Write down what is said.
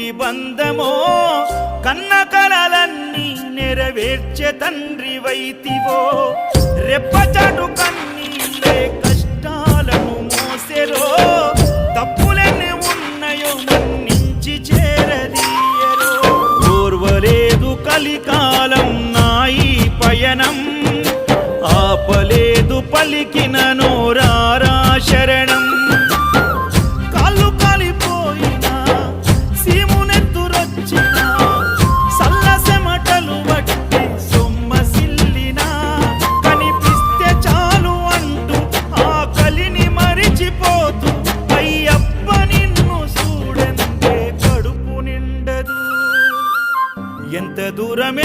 ముక్తి బంధమో కన్న కలలన్నీ నెరవేర్చే తండ్రి వైతివో రెప్పచాటు కన్నీళ్ళే కష్టాలను మోసెరో తప్పులెన్ని ఉన్నాయో మన్నించి చేరదీయరో ఓర్వలేదు కలికాలం నాయి పయనం ఆపలేదు పలికిన నోరారా శరణం కాళ్ళు కాలిపోయినా సీమునెత్తురొచ్చినా సల్లసెమటలు వట్టి సొమ్మసిల్లినా కనిపిస్తే చాలు అంటూ ఆ కలిని మరిచిపోతూ అయ్యప్ప నిన్ను చూడంతే కడుపు నిండదు ఎంత దూరం